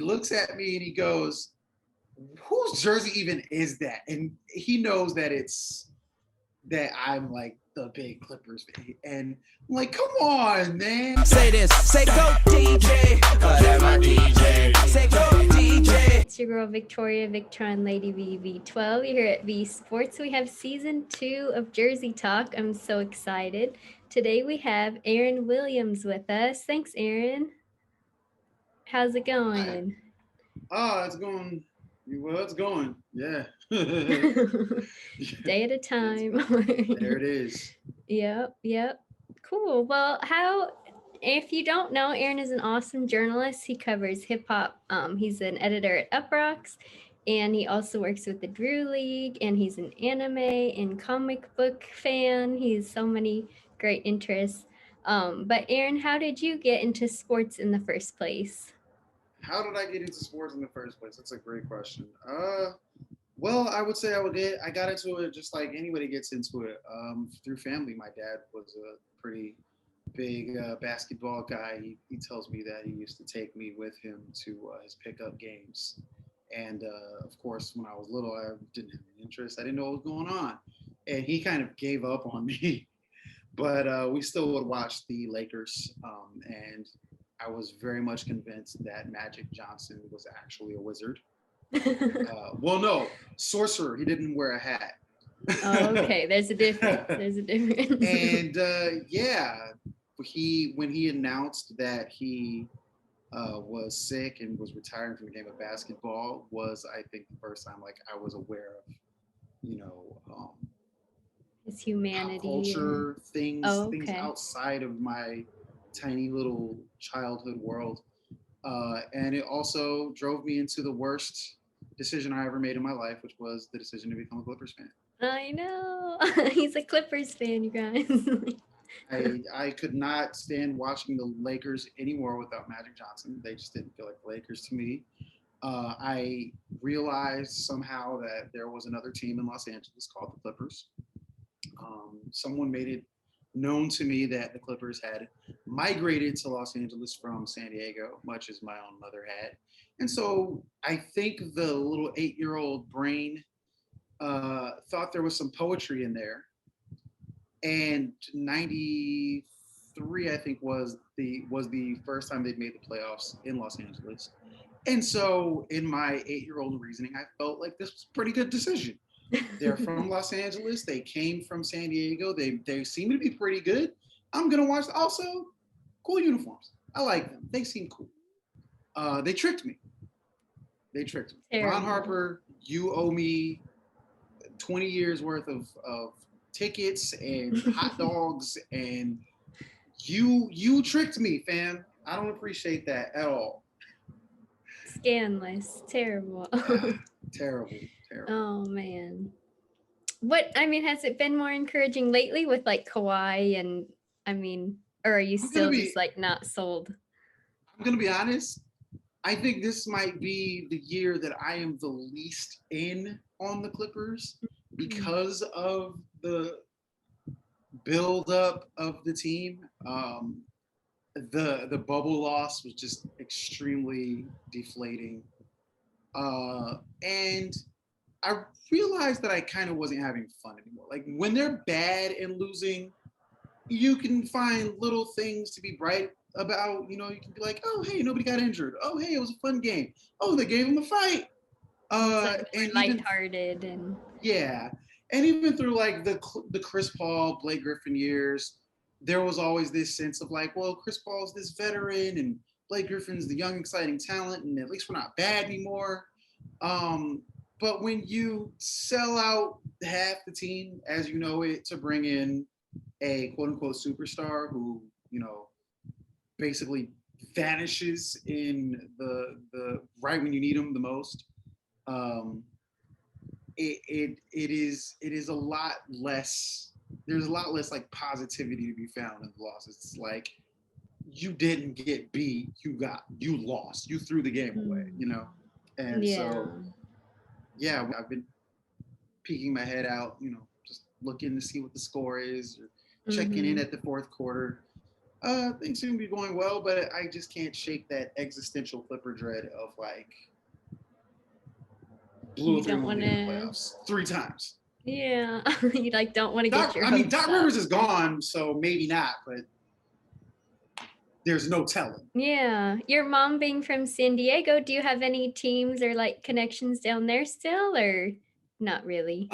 looks at me and he goes, whose jersey even is that? And he knows that I'm like the big Clippers fan. And I'm like, come on, man. Say this, say go DJ. My DJ. Say go DJ. It's your girl Victoria Victron Lady VV12. You're here at V Sports. We have season 2 of Jersey Talk. I'm so excited. Today we have Aaron Williams with us. Thanks, Aaron. How's it going? It's going. Well, it's going. Yeah. Day at a time. There it is. Yep. Cool. Well, if you don't know, Aaron is an awesome journalist. He covers hip hop. He's an editor at Up Rocks, and he also works with the Drew League, and he's an anime and comic book fan. He has so many great interests. But Aaron, how did you get into sports in the first place? How did I get into sports in the first place? That's a great question. Well, I would say I got into it just like anybody gets into it, through family. My dad was a pretty big basketball guy. He tells me that he used to take me with him to his pickup games. And of course, when I was little, I didn't have any interest. I didn't know what was going on. And he kind of gave up on me. But we still would watch the Lakers. And I was very much convinced that Magic Johnson was actually a wizard. Well, no, sorcerer. He didn't wear a hat. Oh, okay. There's a difference. And when he announced that he was sick and was retiring from the game of basketball, was I think the first time like I was aware of, his humanity, pop culture things, Oh, okay. things outside of my tiny little childhood world. And it also drove me into the worst decision I ever made in my life, which was the decision to become a Clippers fan. I know. He's a Clippers fan, you guys. I could not stand watching the Lakers anymore without Magic Johnson. They just didn't feel like the Lakers to me. I realized somehow that there was another team in Los Angeles called the Clippers. Someone made it known to me that the Clippers had migrated to Los Angeles from San Diego, much as my own mother had. And so I think the little 8-year-old brain thought there was some poetry in there. And 93, I think, was the first time they'd made the playoffs in Los Angeles. And so in my 8-year-old reasoning, I felt like this was a pretty good decision. They're from Los Angeles. They came from San Diego. They seem to be pretty good. I'm going to watch. Also, cool uniforms. I like them. They seem cool. They tricked me. Ron Harper, you owe me 20 years worth of tickets and hot dogs, and you tricked me, fam. I don't appreciate that at all. Scandalous. Terrible. Terrible. Oh man. Has it been more encouraging lately with like Kawhi and or are you still just like not sold? I'm gonna be honest. I think this might be the year that I am the least in on the Clippers because of the build up of the team. The bubble loss was just extremely deflating. And I realized that I kind of wasn't having fun anymore. Like when they're bad and losing, you can find little things to be bright about. You can be like, oh, hey, nobody got injured. Oh, hey, it was a fun game. Oh, they gave them a fight. And lighthearted and yeah. And even through like the Chris Paul, Blake Griffin years, there was always this sense of like, well, Chris Paul's this veteran and Blake Griffin's the young, exciting talent, and at least we're not bad anymore. But when you sell out half the team, as you know it, to bring in a quote unquote superstar who, basically vanishes in the right when you need him the most, it is a lot less. There's a lot less like positivity to be found in the losses. It's like you didn't get beat, you lost, you threw the game away, and so. Yeah, I've been peeking my head out, just looking to see what the score is, or checking in at the fourth quarter. Things seem to be going well, but I just can't shake that existential Clipper dread of like blew You a 3 don't one want lead in the to. playoffs 3 times. Yeah, you like don't want to get Doc, your I mean, hopes Doc up. Rivers is gone, so maybe not, but there's no telling. Yeah, your mom being from San Diego, do you have any teams or like connections down there still, or not really?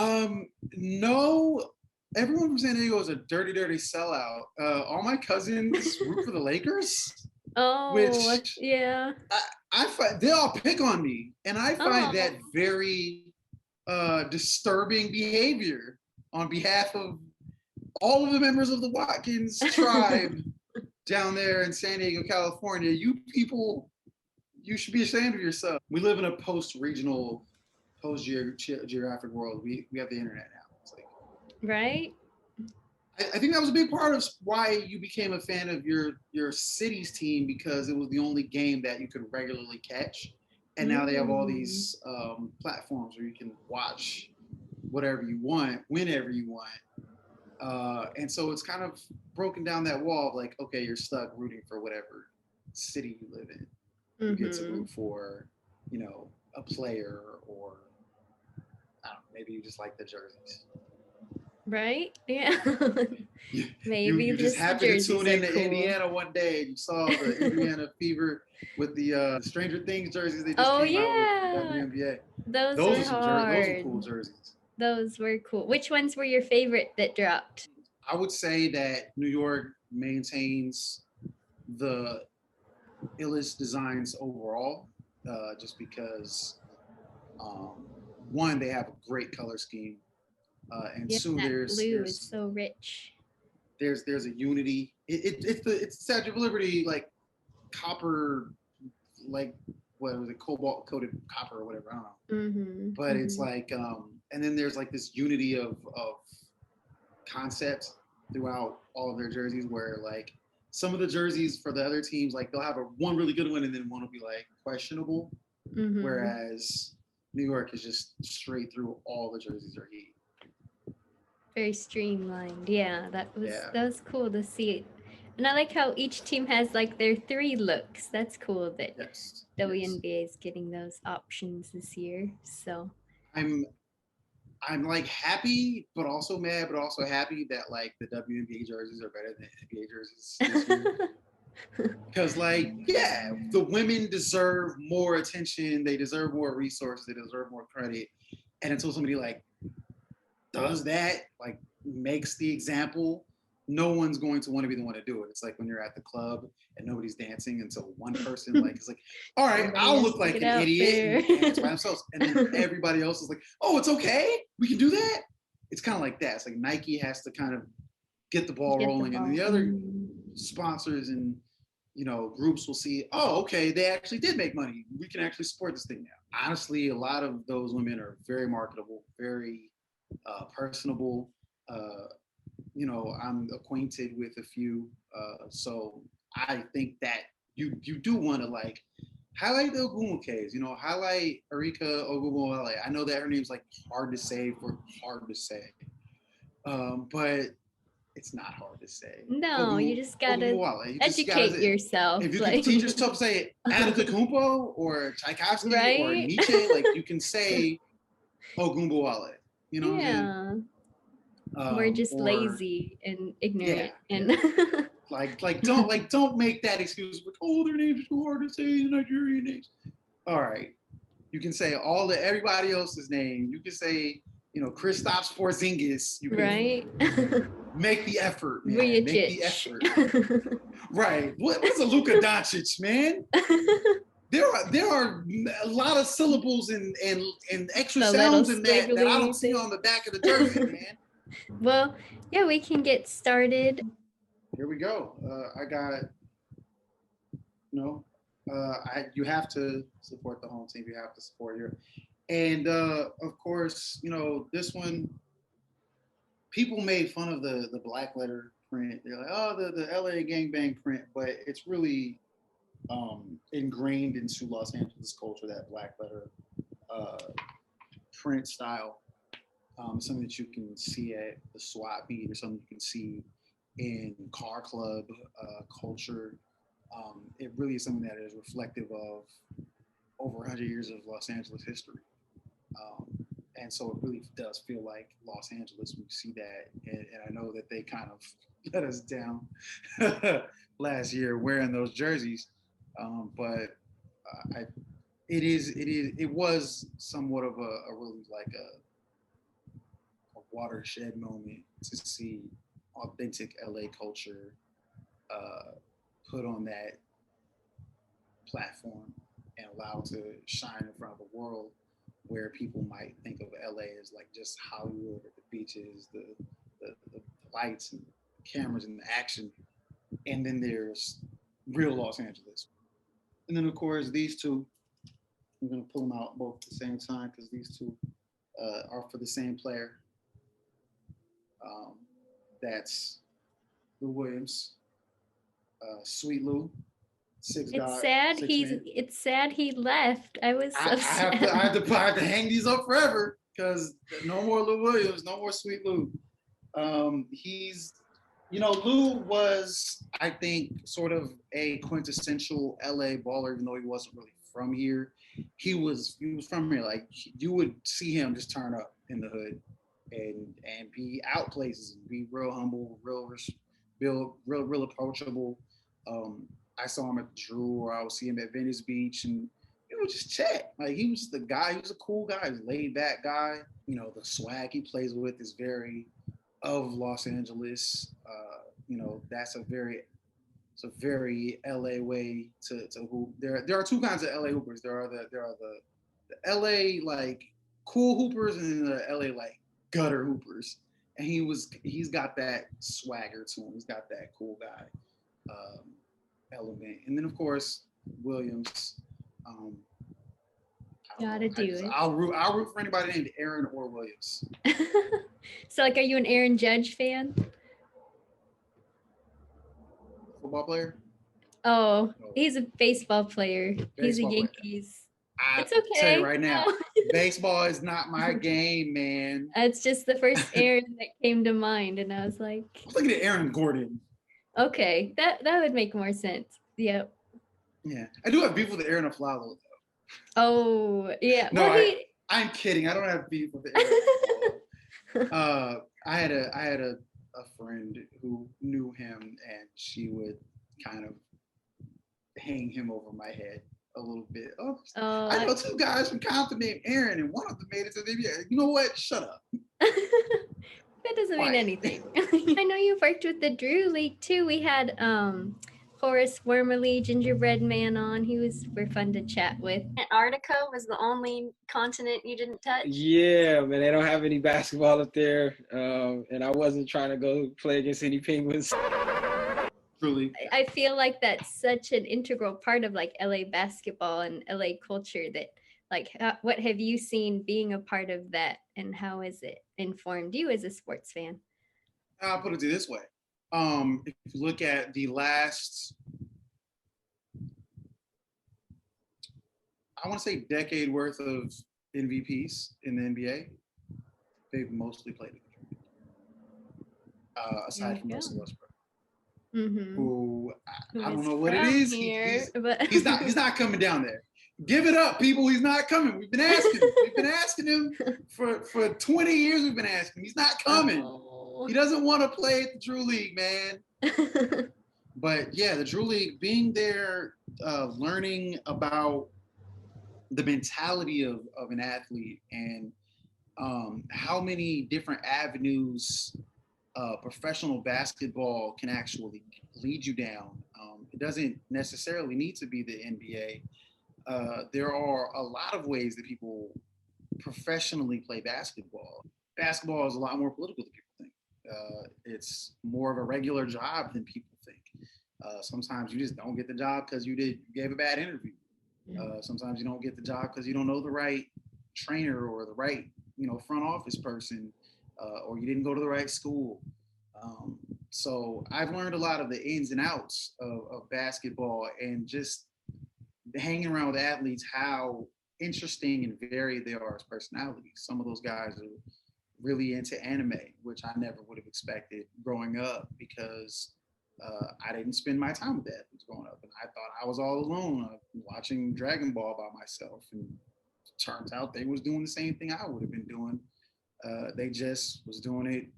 No, everyone from San Diego is a dirty, dirty sellout. All my cousins root for the Lakers, Oh, which yeah. I find they all pick on me, and I find Oh, that very disturbing behavior on behalf of all of the members of the Watkins tribe down there in San Diego, California. You people, you should be ashamed of yourself. We live in a post-regional, post-geographic world. We have the internet now. It's like right? I think that was a big part of why you became a fan of your city's team because it was the only game that you could regularly catch, and now they have all Mm, these platforms where you can watch whatever you want, whenever you want, and so it's kind of broken down that wall of like, okay, you're stuck rooting for whatever city you live in. You get to mm-hmm. root for, a player or I don't know, maybe you just like the jerseys. Right? Yeah. you Maybe you just just the happened to jerseys tune are into cool. Indiana one day and you saw the Indiana Fever with the Stranger Things jerseys they just Oh, came out with the yeah. WNBA. Those Those were are those are hard. cool jerseys. Those were cool. Which ones were your favorite that dropped? I would say that New York maintains the illest designs overall, just because um, one they have a great color scheme, and Yeah, two that there's blue is there's so rich. there's a unity. It's the Statue of Liberty like copper, like what was it, cobalt coated copper or whatever, I don't know, Mm-hmm. but it's Mm-hmm. like and then there's like this unity of concept throughout all of their jerseys where like some of the jerseys for the other teams like they'll have one really good one and then one will be like questionable, Mm-hmm. whereas New York is just straight through all the jerseys are heat. Very streamlined. Yeah, Yeah. that was cool to see. And I like how each team has like their three looks. That's cool that Yes. Yes. WNBA is getting those options this year. So I'm I'm like happy, but also mad, but also happy that like the WNBA jerseys are better than NBA jerseys this year. Because like, yeah, the women deserve more attention. They deserve more resources. They deserve more credit. And until somebody like does that, like makes the example, no one's going to want to be the one to do it. It's like when you're at the club and nobody's dancing until one person like is like, all right, somebody I'll has look to like get an out idiot there. and dance by themselves. And then everybody else is like, oh, it's okay. We can do that. It's kind of like that. It's like Nike has to kind of get the ball Get the rolling, and then ball. the other Mm. sponsors and groups will see, oh, okay, they actually did make money. We can actually support this thing now. Honestly, a lot of those women are very marketable, very personable. Uh, I'm acquainted with a few, so I think that you do want to like highlight the Ogumokes, highlight Erika Ogumowale. I know that her name's like hard to say for hard to say, but it's not hard to say. No, you just gotta Ogumowale. You just gotta educate say, yourself. if you could Like, teach yourself to say Antetokounmpo or Tchaikovsky or right? Nietzsche, like you can say Ogumowale. You know what I'm saying? Yeah. We're just Or lazy and yeah, ignorant. yeah. And Don't make that excuse. Like, oh, their names are too hard to say. The Nigerian names. All right, you can say everybody else's name. You can say, Kristaps Porzingis. You can right? make the effort, man. Make the Vujicic. effort. Right. What's a Luka Doncic, man? There are a lot of syllables and extra The little sounds in that I don't squiggly see thing. on the back of the jersey, man. Well, yeah, we can get started. Here we go. I got you have to support the home team. You have to support your, and of course, this one. People made fun of the black letter print. They're like, oh, the LA gangbang print, but it's really ingrained into Los Angeles culture, that black letter uh, print style. Something that you can see at the SWAT meet or something you can see in car club culture. It really is something that is reflective of over 100 years of Los Angeles history. Um, and so it really does feel like Los Angeles when you see that. And I know that they kind of let us down last year wearing those jerseys, but it was somewhat of a really like a watershed moment to see authentic LA culture uh, put on that platform and allowed to shine in front of the world where people might think of LA as like just Hollywood or the beaches, the lights and the cameras and the action. And then there's real Los Angeles. And then, of course, these two, I'm going to pull them out both at the same time because these two are for the same player. Um, that's Lou Williams, Sweet Lou, six It's God, sad six he's man. it's sad he left. I was I, so I have to, sad. I have to hang these up forever because no more Lou Williams, no more Sweet Lou. He's, Lou was, I think, sort of a quintessential LA baller, even though he wasn't really from here. He was from here. Like you would see him just turn up in the hood and be out places and be real humble, real approachable. Um, I saw him at the Drew, or I would see him at Venice Beach, and it was just chat. Like he was the guy. He was a cool guy. He was a laid back guy. The swag he plays with is very of Los Angeles. That's a very LA way to hoop. There are two kinds of LA hoopers. There are the LA like cool hoopers and the LA like gutter hoopers. And he's got that swagger to him. He's got that cool guy um, element. And then of course Williams. Um, I don't know. Gotta do it. I'll root for anybody named Aaron or Williams. So, like, are you an Aaron Judge fan? Football player. Oh, No. he's a baseball player. He's a Baseball player. Yankees. I It's tell you okay. right now, No. baseball is not my game, man. It's just the first Aaron that came to mind, and I was like, I was looking at Aaron Gordon. okay, that would make more sense. Yep. Yeah, I do have beef with Aaron Aflalo though. Oh, yeah. No, Well, he. I'm kidding. I don't have beef with Aaron Aflalo. I had a friend who knew him, and she would kind of hang him over my head a little bit. Oh, I know two guys from Compton named Aaron, and one of them made it to the NBA. You know what? Shut up. That doesn't mean anything. I know you've worked with the Drew League too. We had Horace Wormerly, Gingerbread Man on. He was super fun to chat with. Antarctica was the only continent you didn't touch? Yeah, man, they don't have any basketball up there. And I wasn't trying to go play against any Penguins. Truly. I feel like that's such an integral part of like LA basketball and LA culture that like what have you seen being a part of that and how has it informed you as a sports fan? I'll put it this way. If you look at the last, I want to say decade worth of MVPs in the NBA, they've mostly played together. Aside from Russell Westbrook. Mm-hmm. Who I don't know what it is. Here, he's not coming down there. Give it up, people. He's not coming. We've been asking him for 20 years. We've been asking. He's not coming. Oh. He doesn't want to play at the Drew League, man. But yeah, the Drew League, being there, learning about the mentality of an athlete and how many different avenues professional basketball can actually lead you down. It doesn't necessarily need to be the NBA. There are a lot of ways that people professionally play basketball. Basketball is a lot more political than people think. It's more of a regular job than people think. Sometimes you just don't get the job because you gave a bad interview. Sometimes you don't get the job because you don't know the right trainer or the right front office person. Or you didn't go to the right school. So I've learned a lot of the ins and outs of basketball and just hanging around with athletes, how interesting and varied they are as personalities. Some of those guys are really into anime, which I never would have expected growing up because I didn't spend my time with that growing up, and I thought I was all alone watching Dragon Ball by myself. And turns out they was doing the same thing I would have been doing. They just was doing it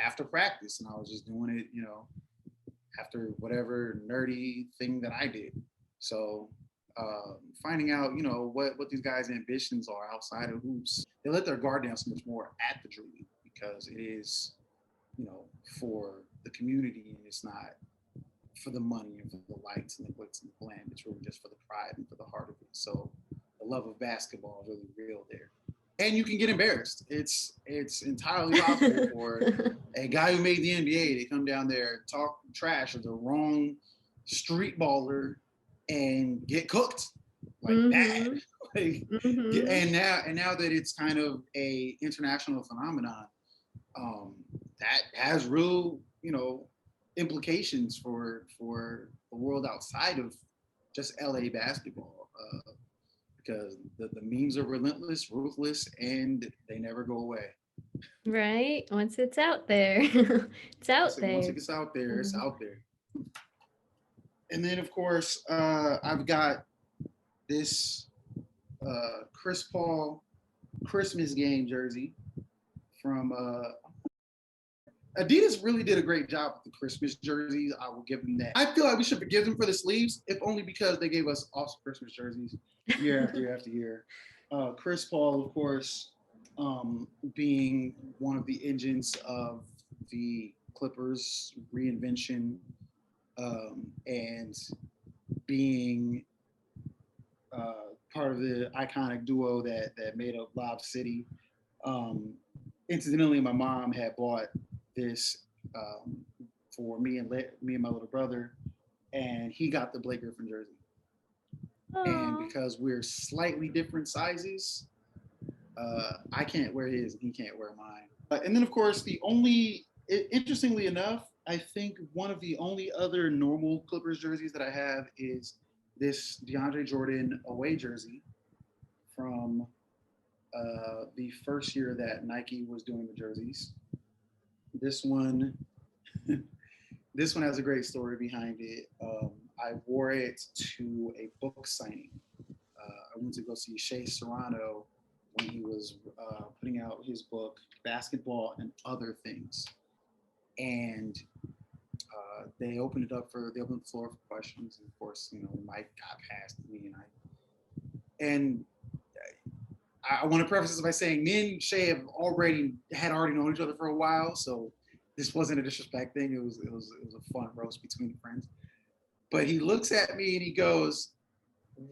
after practice, and I was just doing it, after whatever nerdy thing that I did. So finding out, what these guys' ambitions are outside of hoops, they let their guard down so much more at the Drew League because it is, for the community, and it's not for the money and for the lights and the glitz and the glam. It's really just for the pride and for the heart of it. So the love of basketball is really real there. And you can get embarrassed. It's entirely possible for a guy who made the NBA to come down there, talk trash of the wrong street baller, and get cooked like bad. Like, and now that it's kind of a international phenomenon, that has real, implications for the world outside of just LA basketball. Because the memes are relentless, ruthless, and they never go away. Right. Once it's out there, it's out there. Once it gets out there, it's out there. And then, of course, I've got this Chris Paul Christmas game jersey from Adidas. Really did a great job with the Christmas jerseys. I will give them that. I feel like we should forgive them for the sleeves, if only because they gave us awesome Christmas jerseys year after year after year. Chris Paul, of course, being one of the engines of the Clippers reinvention, and being part of the iconic duo that made up Lob City. Incidentally, my mom had bought this for me and my little brother, and he got the Blake Griffin jersey. Aww. And because we're slightly different sizes, I can't wear his and he can't wear mine. And then, of course, interestingly enough, I think one of the only other normal Clippers jerseys that I have is this DeAndre Jordan away jersey from the first year that Nike was doing the jerseys. This one has a great story behind it. I wore it to a book signing. I went to go see Shea Serrano when he was putting out his book, Basketball and Other Things. And they opened the floor for questions. And of course, Mike got past me, and I want to preface this by saying me and Shay had already known each other for a while, so this wasn't a disrespect thing. It was a fun roast between friends. But he looks at me and he goes,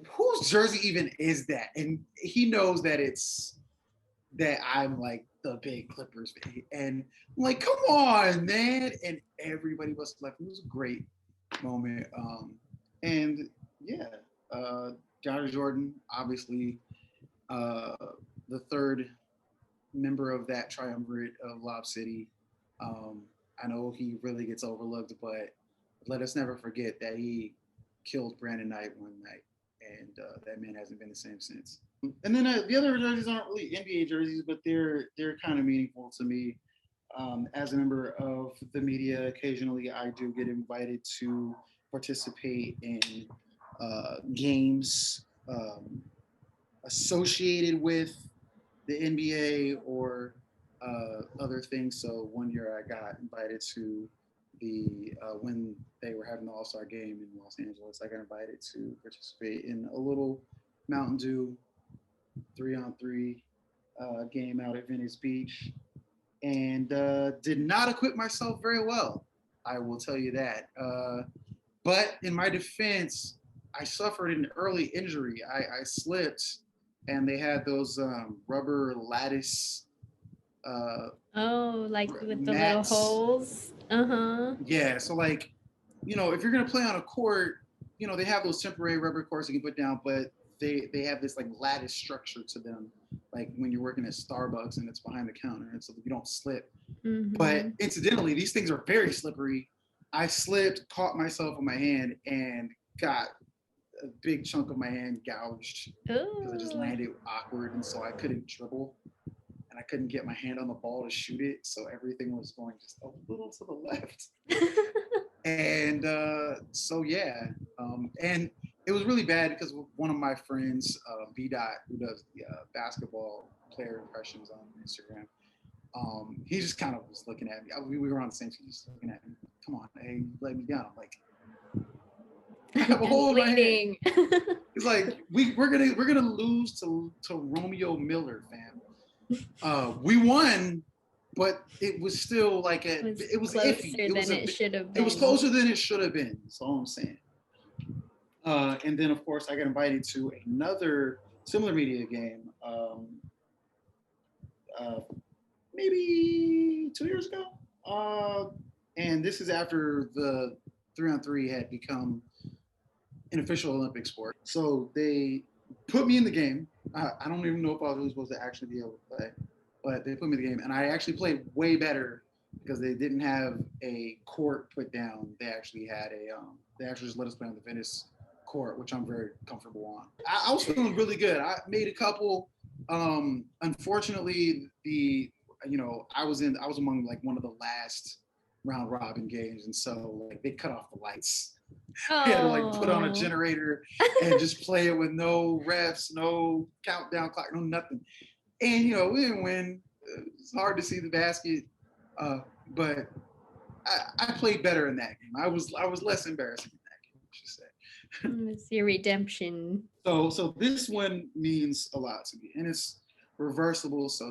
"Whose jersey even is that?" And he knows that I'm like the big Clippers fan, and I'm like, "Come on, man!" And everybody was like, it was a great moment. And yeah, DeAndre Jordan, obviously. The third member of that triumvirate of Lob City. I know he really gets overlooked, but let us never forget that he killed Brandon Knight one night, and that man hasn't been the same since. And then the other jerseys aren't really NBA jerseys, but they're kind of meaningful to me. As a member of the media, occasionally I do get invited to participate in games associated with the NBA or other things. So one year I got invited to when they were having the All-Star game in Los Angeles, I got invited to participate in a little Mountain Dew 3-on-3 game out at Venice Beach, and did not equip myself very well. I will tell you that. But in my defense, I suffered an early injury. I slipped, and they had those rubber lattice. Like with the mats. little holes. Yeah, so like, if you're gonna play on a court, they have those temporary rubber courts you can put down, but they have this like lattice structure to them, like when you're working at Starbucks and it's behind the counter, and so you don't slip. But incidentally, these things are very slippery. I slipped, caught myself in my hand, and got a big chunk of my hand gouged because I just landed awkward, and so I couldn't dribble. and I couldn't get my hand on the ball to shoot it, so everything was going just a little to the left. And so yeah, and it was really bad because one of my friends, B Dot, who does the basketball player impressions on Instagram, he just kind of was looking at me. We were on the same team, just looking at me. Come on, hey, you let me down. I'm like, I have a hole in my hand. He's like, we're gonna lose to Romeo Miller, fam. We won, but it was still like it was iffy. It was closer than it should have been. That's all I'm saying. And then of course I got invited to another similar media game. Maybe 2 years ago. And this is after the 3-on-3 had become an official Olympic sport. So they put me in the game. I don't even know if I was really supposed to actually be able to play, but they put me in the game, and I actually played way better because they didn't have a court put down. They actually had they actually just let us play on the Venice court, which I'm very comfortable on. I was feeling really good. I made a couple. Unfortunately, I was among like one of the last round robin games, and so like they cut off the lights. I had to like put on a generator and just play it with no refs, no countdown clock, no nothing. And we didn't win. It's hard to see the basket, but I played better in that game. I was less embarrassing in that game, I should say. It's your redemption. So this one means a lot to me, and it's reversible. So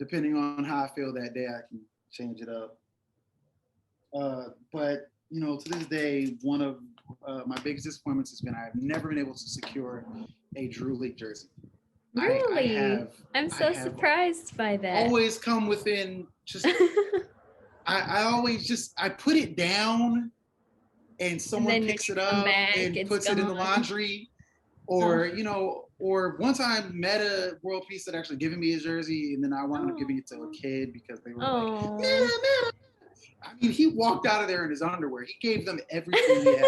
depending on how I feel that day, I can change it up. But to this day, one of my biggest disappointments has been I've never been able to secure a Drew League jersey. Really? I'm so surprised by that. Always come within just. I always just put it down, and someone picks it up and puts it in the laundry, or or one time met a world peace that actually giving me a jersey, and then I wound up giving it to a kid because they were like, man. I mean, he walked out of there in his underwear. He gave them everything he had.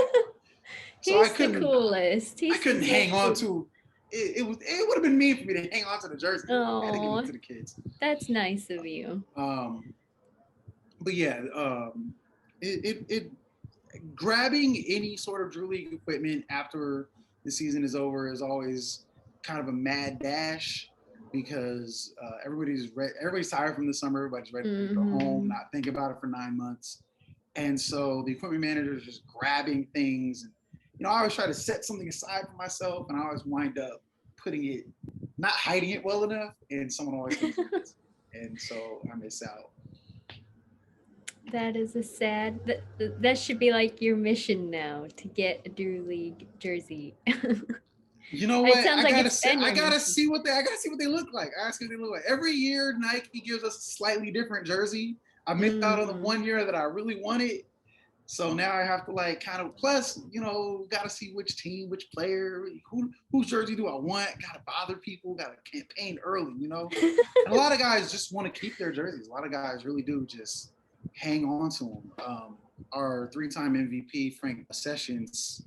So He's the coolest. I couldn't hang on to it. It would have been mean for me to hang on to the jersey. I had to give it to the kids. That's nice of you. But yeah, it grabbing any sort of Drew League equipment after the season is over is always kind of a mad dash. Because everybody's tired from the summer, everybody's ready to go home, not think about it for 9 months. And so the equipment manager is just grabbing things. And, I always try to set something aside for myself, and I always wind up not hiding it well enough, and someone always uses it. And so I miss out. That is that should be like your mission now, to get a Drew League jersey. You know what? I gotta see what they look like. I ask what they look like. Every year Nike gives us a slightly different jersey. I missed out on the one year that I really wanted. So now I have to like kind of plus, gotta see which team, which player, whose jersey do I want? Gotta bother people, gotta campaign early, And a lot of guys just want to keep their jerseys. A lot of guys really do just hang on to them. Our 3-time MVP, Frank Sessions,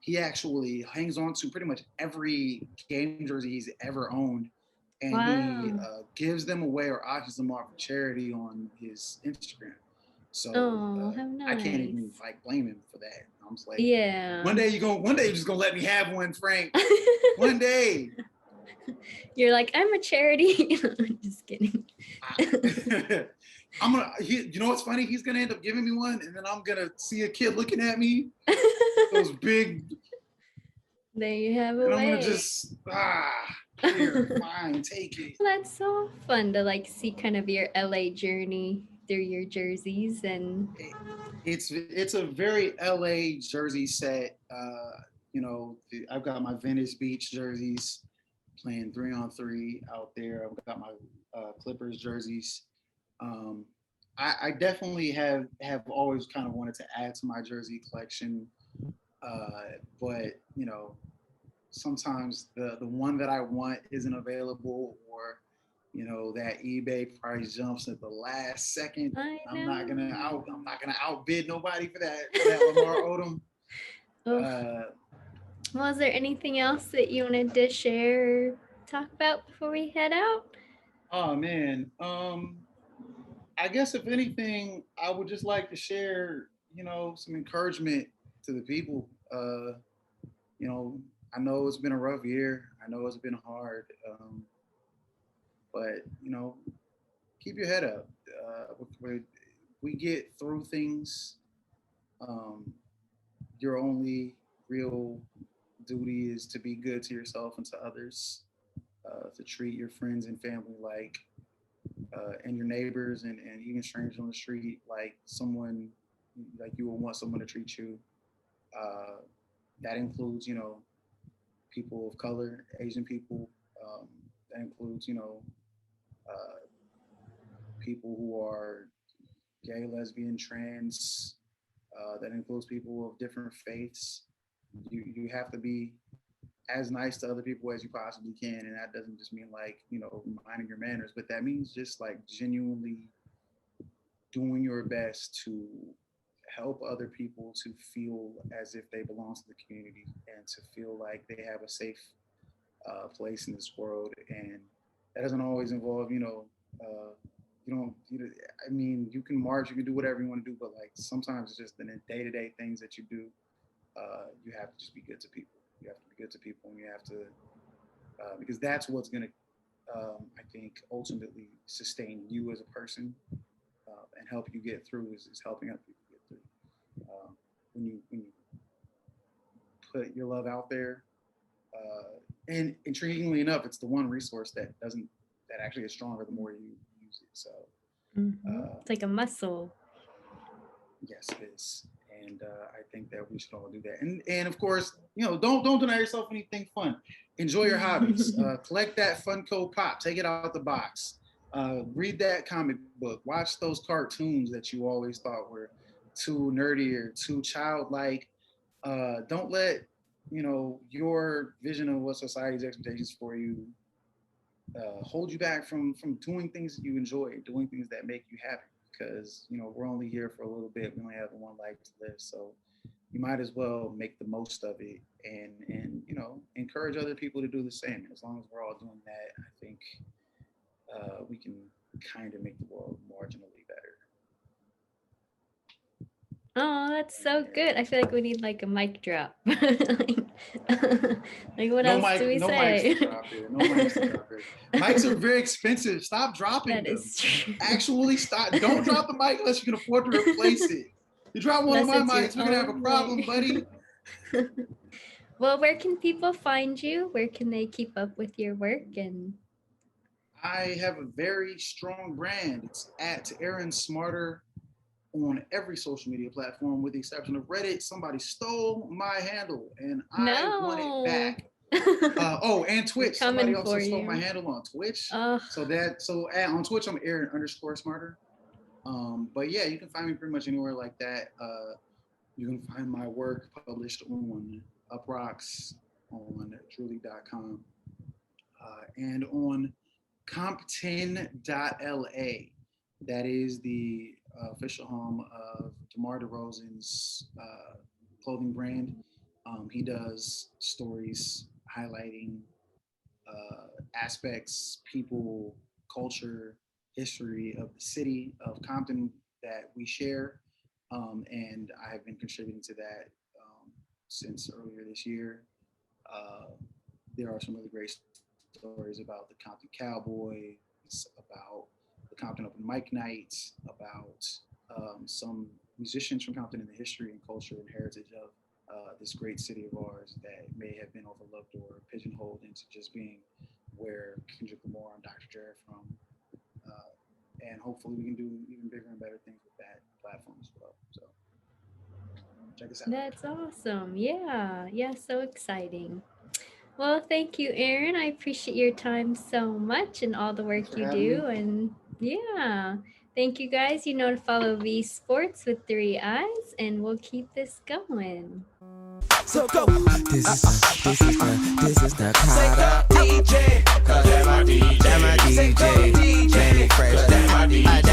he actually hangs on to pretty much every game jersey he's ever owned, and he gives them away or auctions them off for charity on his Instagram. So how nice. I can't even blame him for that. I'm just like, yeah. One day you're just gonna let me have one, Frank. One day. You're like, I'm a charity. I'm just kidding. You know what's funny? He's gonna end up giving me one, and then I'm gonna see a kid looking at me. Those big. There you have it. I'm gonna just here, fine, take it. That's so fun to see kind of your LA journey through your jerseys, and it's a very LA jersey set. I've got my Venice Beach jerseys, playing 3-on-3 out there. I've got my Clippers jerseys. I definitely have always kind of wanted to add to my jersey collection, but sometimes the one that I want isn't available, or that eBay price jumps at the last second. I'm not gonna outbid nobody for that Lamar Odom. Well, is there anything else that you wanted to share or talk about before we head out? Oh man. I guess if anything, I would just like to share, some encouragement to the people. You know, I know it's been a rough year. I know it's been hard. But keep your head up. We get through things. Um, your only real duty is to be good to yourself and to others. To treat your friends and family and your neighbors and even strangers on the street like someone like you would want someone to treat you. Uh, that includes, people of color, Asian people. Um, that includes, uh, people who are gay, lesbian, trans. That includes people of different faiths. You have to be as nice to other people as you possibly can, and that doesn't just mean like minding your manners, but that means just like genuinely doing your best to help other people to feel as if they belong to the community and to feel like they have a safe place in this world. And that doesn't always involve, you don't, I mean, you can march, you can do whatever you want to do, but like sometimes it's just the day to day things that you do. You have to just be good to people. You have to be good to people, and you have to, because that's what's going to, I think, ultimately sustain you as a person and help you get through is helping other people get through. When you put your love out there, and intriguingly enough, it's the one resource that actually is stronger the more you use it. So it's like a muscle. yes, it is. And I think that we should all do that. And of course, don't deny yourself anything fun. Enjoy your hobbies. Collect that Funko Pop. Take it out the box. Read that comic book. Watch those cartoons that you always thought were too nerdy or too childlike. Don't let your vision of what society's expectations for you hold you back from doing things that you enjoy, doing things that make you happy. Because we're only here for a little bit. We only have one life to live, so you might as well make the most of it and encourage other people to do the same. And as long as we're all doing that, I think we can kind of make the world marginally better. Oh, that's so good. I feel like we need like a mic drop. Like what No else do we no say? mics to drop here. No mics to drop here. Mics are very expensive. Stop dropping That them. is true. Actually, stop. Don't drop the mic unless you can afford to replace it. You drop one Unless of my it's mics, your we're gonna have a own problem, mic. buddy. Well, where can people find you? Where can they keep up with your work? And I have a very strong brand. It's at Aaron Smarter on every social media platform, with the exception of Reddit. Somebody stole my handle, and I want it back. And Twitch. Somebody also stole my handle on Twitch. On Twitch, I'm Aaron_Smarter. But yeah, you can find me pretty much anywhere like that. You can find my work published on Uprocks, on Truly.com, and on Compton.la. That is the official home of DeMar DeRozan's clothing brand. He does stories highlighting aspects, people, culture, history of the city of Compton that we share. And I have been contributing to that since earlier this year. There are some really great stories about the Compton Cowboys, about the Compton Open Mic Nights, about some musicians from Compton and the history and culture and heritage of this great city of ours that may have been overlooked or pigeonholed into just being where Kendrick Lamar and Dr. Dre are from. And hopefully we can do even bigger and better things with that platform as well. So check us out. that's awesome. Yeah. Yeah. So exciting. Well, thank you, Aaron. I appreciate your time so much and all the work you do. And yeah, thank you guys. You know to follow V Sports with 3 eyes, and we'll keep this going. So go. This is the Say go DJ. Cause that's my DJ. That my Say go DJ. DJ. Fresh. Cause that's my DJ.